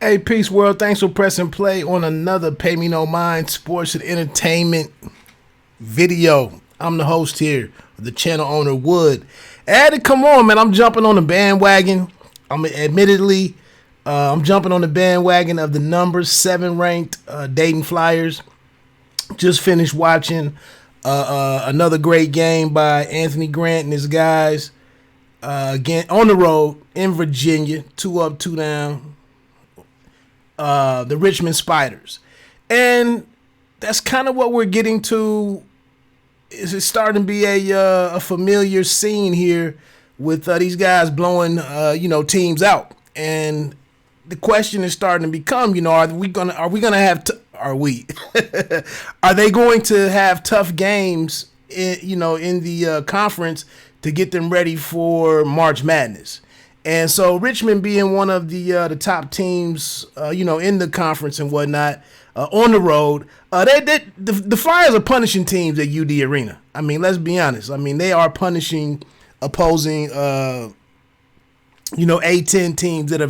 Hey, peace world. Thanks for pressing play on another Pay Me No Mind sports and entertainment video. I'm the host here, the channel owner Wood. And come on, man, I'm jumping on the bandwagon. I'm jumping on the bandwagon of the number 7 ranked Dayton Flyers. Just finished watching another great game by Anthony Grant and his guys again on the road in Virginia, 2 up, 2 down. The Richmond Spiders. And that's kind of what we're getting to. Is it starting to be a familiar scene here with these guys blowing teams out? And the question is starting to become, are they going to have tough games in the conference to get them ready for March Madness? And so Richmond being one of the top teams, in the conference and whatnot, on the road, the Flyers are punishing teams at UD Arena. I mean, let's be honest. I mean, they are punishing opposing, A10 teams that are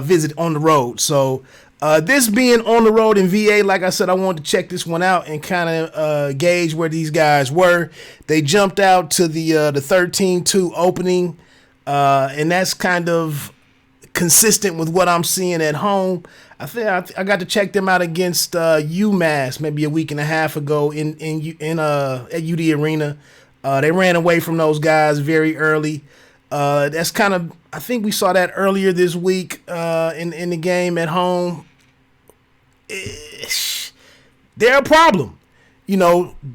visit on the road. So this being on the road in VA, like I said, I wanted to check this one out and kind of gauge where these guys were. They jumped out to the 13-2 opening. And that's kind of consistent with what I'm seeing at home. I think I got to check them out against UMass maybe a week and a half ago at UD Arena. They ran away from those guys very early. That's kind of, I think we saw that earlier this week in the game at home. They're a problem.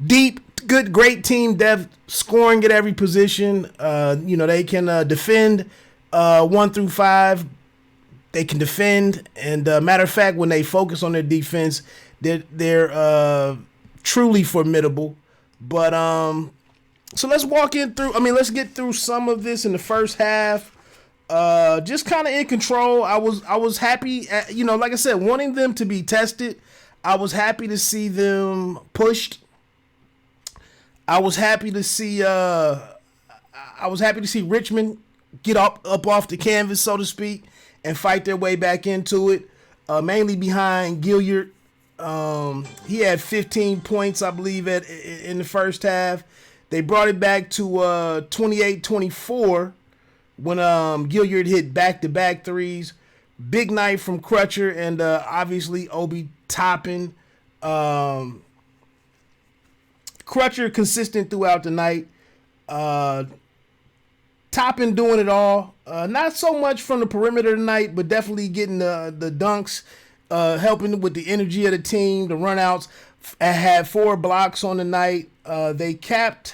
Deep, good, great team depth, scoring at every position. They can defend 1 through 5. They can defend, and matter of fact, when they focus on their defense, they're truly formidable. But so let's walk in through. Let's get through some of this in the first half. Just kind of in control. I was happy. Like I said, wanting them to be tested. I was happy to see them pushed. I was happy to see Richmond get up off the canvas, so to speak, and fight their way back into it. Mainly behind Gilyard. He had 15 points, I believe, in the first half. They brought it back to 28-24 when Gilyard hit back-to-back threes. Big night from Crutcher and obviously Obi Toppin. Crutcher consistent throughout the night. Toppin doing it all. Not so much from the perimeter tonight, but definitely getting the dunks, helping with the energy of the team, the runouts. Had 4 blocks on the night. They had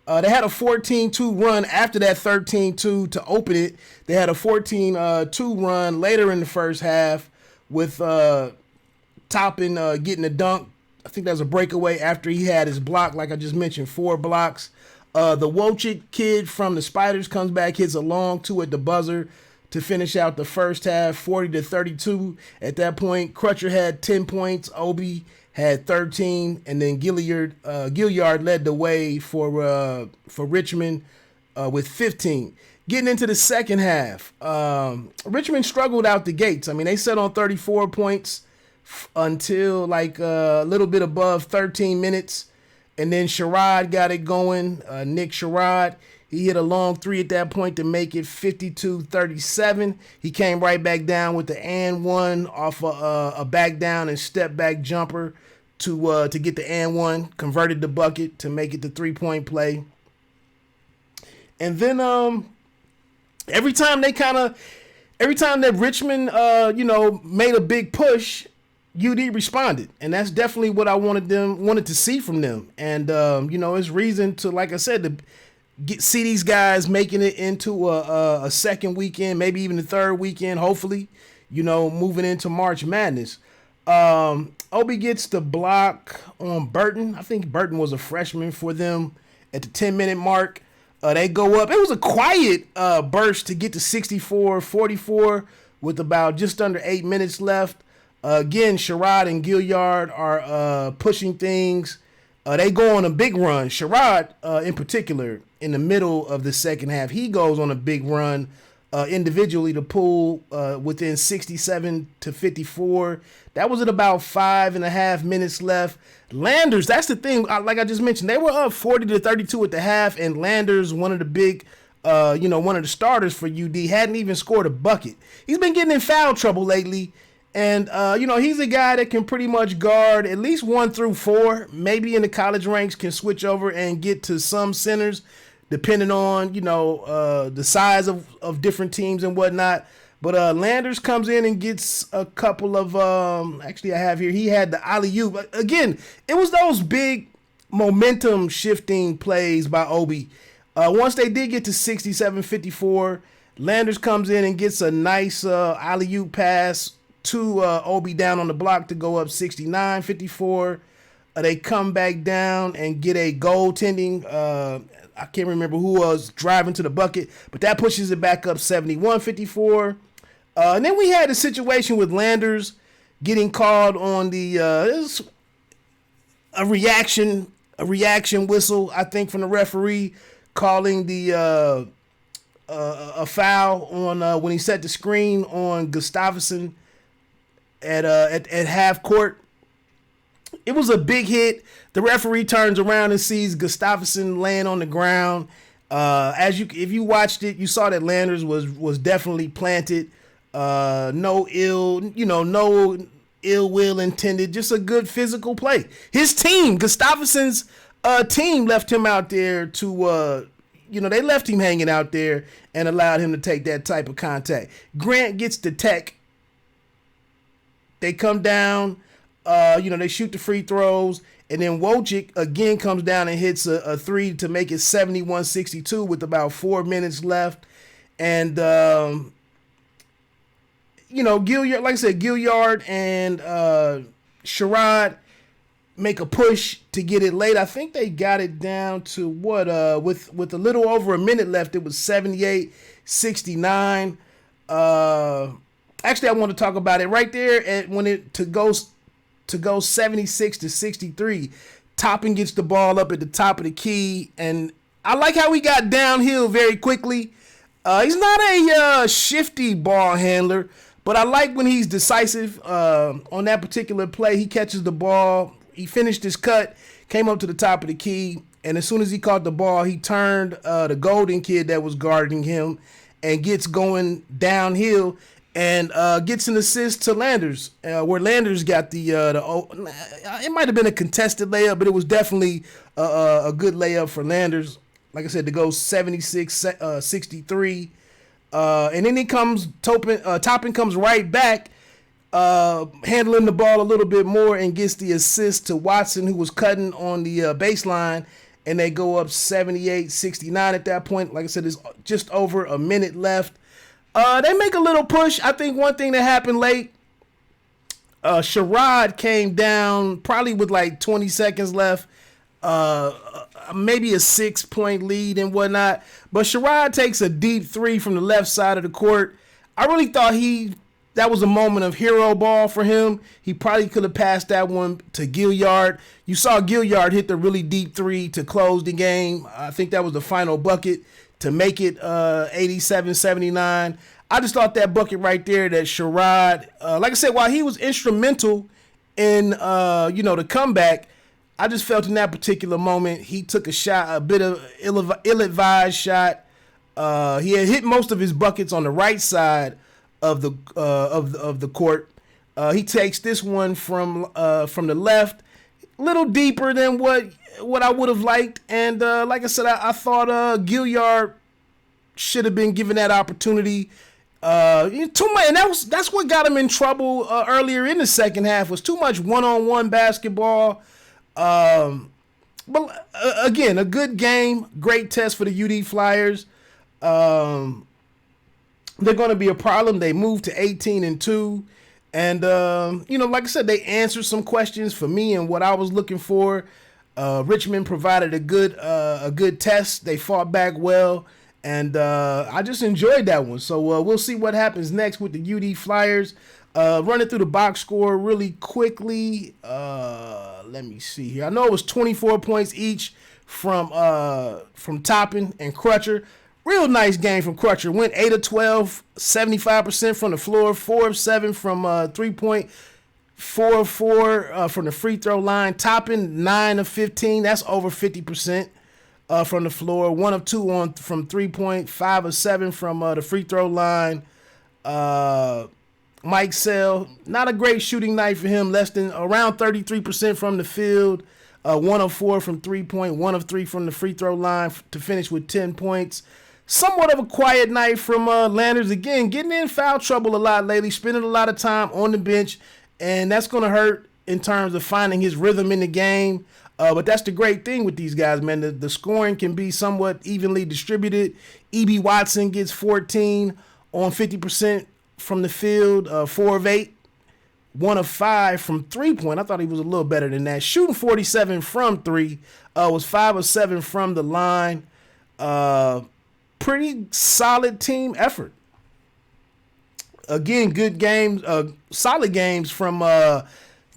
a 14-2 run after that 13-2 to open it. They had a 14-2 run later in the first half with Toppin getting a dunk. I think that was a breakaway after he had his block, like I just mentioned, 4 blocks. The Wojcik kid from the Spiders comes back, hits a long 2 at the buzzer to finish out the first half, 40-32. At that point, Crutcher had 10 points, Obi had 13, and then Gilyard led the way for Richmond with 15. Getting into the second half, Richmond struggled out the gates. They set on 34 points until like a little bit above 13 minutes. And then Sherod got it going. Nick Sherod, he hit a long 3 at that point to make it 52-37. He came right back down with the and one off a back down and step back jumper to get the and one, converted the bucket to make it the 3-point play. And then every time that Richmond made a big push, UD responded, and that's definitely what I wanted to see from them. And it's reason to, like I said, to see these guys making it into a second weekend, maybe even the third weekend, hopefully, moving into March Madness. Obi gets the block on Burton. I think Burton was a freshman for them at the 10-minute mark. They go up. It was a quiet burst to get to 64-44 with about just under 8 minutes left. Again, Sherod and Gilyard are pushing things. They go on a big run. Sherod, in particular, in the middle of the second half, he goes on a big run individually to pull within 67 to 54. That was at about 5.5 minutes left. Landers, that's the thing. Like I just mentioned, they were up 40 to 32 at the half, and Landers, one of the big, one of the starters for UD, hadn't even scored a bucket. He's been getting in foul trouble lately, and he's a guy that can pretty much guard at least 1 through 4. Maybe in the college ranks can switch over and get to some centers, depending on, the size of different teams and whatnot. But Landers comes in and gets a couple of, actually I have here, he had the alley-oop. Again, it was those big momentum shifting plays by Obi. Once they did get to 67-54, Landers comes in and gets a nice alley-oop pass to Obi down on the block to go up 69-54. They come back down and get a goaltending. I can't remember who was driving to the bucket, but that pushes it back up 71-54. And then we had a situation with Landers getting called on the a reaction whistle, I think, from the referee, calling the a foul on when he set the screen on Gustafsson at half court. It was a big hit. The referee turns around and sees Gustafsson laying on the ground. If you watched it, you saw that Landers was definitely planted. No ill will intended. Just a good physical play. His team, Gustafsson's team, left him out there to they left him hanging out there and allowed him to take that type of contact. Grant gets the tech. They come down. They shoot the free throws, and then Wojcik again comes down and hits a three to make it 71-62 with about 4 minutes left. And, Gilyard, like I said, Gilyard and Sherod make a push to get it late. I think they got it down to with a little over a minute left, it was 78-69. Actually, I want to talk about it right there to go 76-63. Toppin gets the ball up at the top of the key, and I like how he got downhill very quickly. He's not a shifty ball handler, but I like when he's decisive. On that particular play, he catches the ball. He finished his cut, came up to the top of the key, and as soon as he caught the ball, he turned the golden kid that was guarding him and gets going downhill and gets an assist to Landers, where Landers got it might have been a contested layup, but it was definitely a good layup for Landers. Like I said, to go 76-63. And then Toppin comes right back, handling the ball a little bit more and gets the assist to Watson, who was cutting on the baseline, and they go up 78-69 at that point. Like I said, there's just over a minute left. They make a little push. I think one thing that happened late, Sherod came down probably with like 20 seconds left, maybe a 6-point lead and whatnot. But Sherod takes a deep three from the left side of the court. I really thought that was a moment of hero ball for him. He probably could have passed that one to Gilyard. You saw Gilyard hit the really deep three to close the game. I think that was the final bucket to make it 87-79. I just thought that bucket right there, that Sherod, like I said, while he was instrumental in, the comeback, I just felt in that particular moment he took a shot, a bit of ill-advised shot. He had hit most of his buckets on the right side of the court. He takes this one from the left, a little deeper than what I would have liked. And like I said, I thought Gilyard should have been given that opportunity. Too much, and that's what got him in trouble earlier in the second half, was too much one-on-one basketball. But again, a good game, great test for the UD Flyers. They're going to be a problem. They moved to 18-2. And, like I said, they answered some questions for me and what I was looking for. Richmond provided a good test. They fought back well. And I just enjoyed that one. So we'll see what happens next with the UD Flyers. Running through the box score really quickly. Let me see here. I know it was 24 points each from Toppin and Crutcher. Real nice game from Crutcher. Went 8 of 12, 75% from the floor, 4 of 7 from 3-point, 4 of 4 from the free throw line. Toppin 9 of 15. That's over 50% from the floor. 1 of 2 from 3-point, 5 of 7 from the free throw line. Mike Sell, not a great shooting night for him. Less than around 33% from the field. 1 of 4 from 3-point, 1 of 3 from the free throw line to finish with 10 points. Somewhat of a quiet night from Landers. Again, getting in foul trouble a lot lately, spending a lot of time on the bench, and that's going to hurt in terms of finding his rhythm in the game. But that's the great thing with these guys, man. The scoring can be somewhat evenly distributed. E.B. Watson gets 14 on 50% from the field, 4 of 8. 1 of 5 from 3-point. I thought he was a little better than that. Shooting 47 from 3. Was 5 of 7 from the line. Pretty solid team effort. Again, good games, solid games from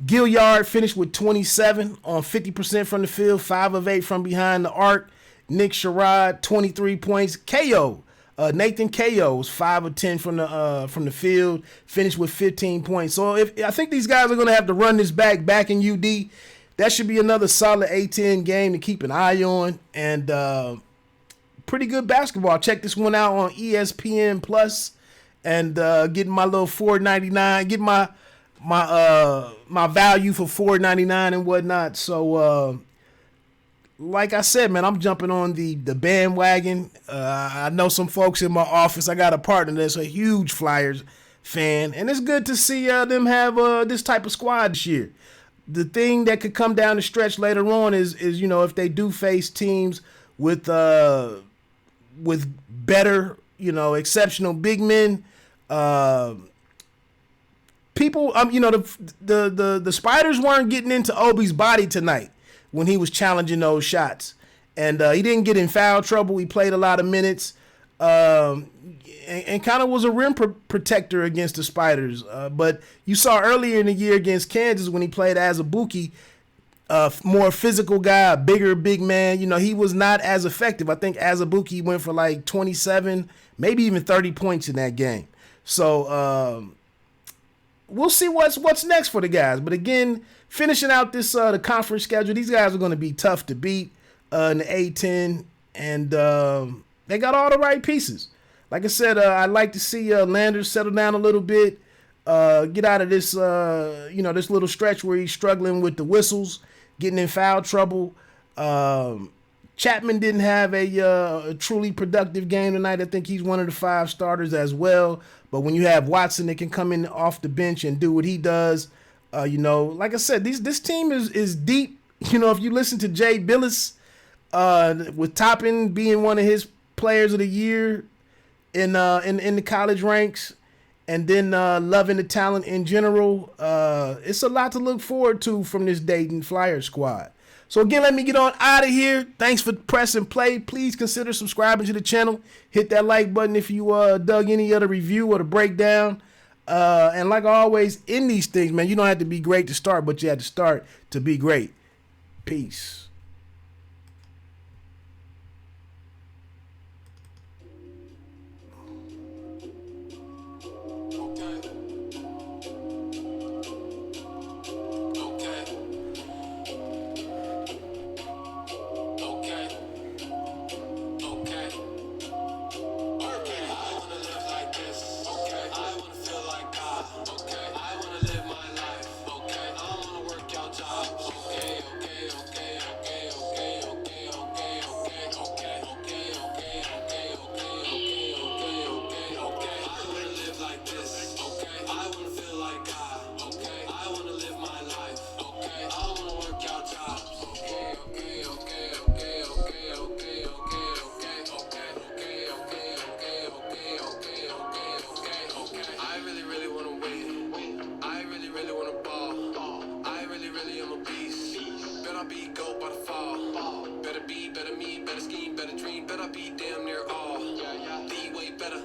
Gilyard. Finished with 27 on 50% from the field, 5 of 8 from behind the arc. Nick Sherod, 23 points. KO. Nathan KO was 5 of 10 from the field, finished with 15 points. So I think these guys are going to have to run this back in UD. That should be another solid A10 game to keep an eye on, and pretty good basketball. Check this one out on ESPN Plus, and getting my little $4.99, get my value for $4.99 and whatnot. So like I said, man, I'm jumping on the bandwagon. I know some folks in my office. I got a partner that's a huge Flyers fan, and it's good to see them have this type of squad this year. The thing that could come down the stretch later on is if they do face teams with better, exceptional big men. People, the Spiders weren't getting into Obi's body tonight when he was challenging those shots. And he didn't get in foul trouble. He played a lot of minutes and kind of was a rim protector against the Spiders. But you saw earlier in the year against Kansas when he played as a Buki, more physical guy, big man. He was not as effective. I think as a Buki went for like 27, maybe even 30 points in that game. So we'll see what's next for the guys. But again, finishing out this the conference schedule, these guys are going to be tough to beat in the A10, and they got all the right pieces. Like I said, I'd like to see Landers settle down a little bit, get out of this this little stretch where he's struggling with the whistles, getting in foul trouble. Chapman didn't have a truly productive game tonight. I think he's one of the 5 starters as well. But when you have Watson that can come in off the bench and do what he does, like I said, this team is deep. If you listen to Jay Billis, with Toppin being one of his players of the year in the college ranks, and then loving the talent in general, it's a lot to look forward to from this Dayton Flyers squad. So again, let me get on out of here. Thanks for pressing play. Please consider subscribing to the channel. Hit that like button if you dug any other review or the breakdown. And like I always in these things, man, you don't have to be great to start, but you have to start to be great. Peace. Better me, better scheme, better dream, better be damn near all. The way better.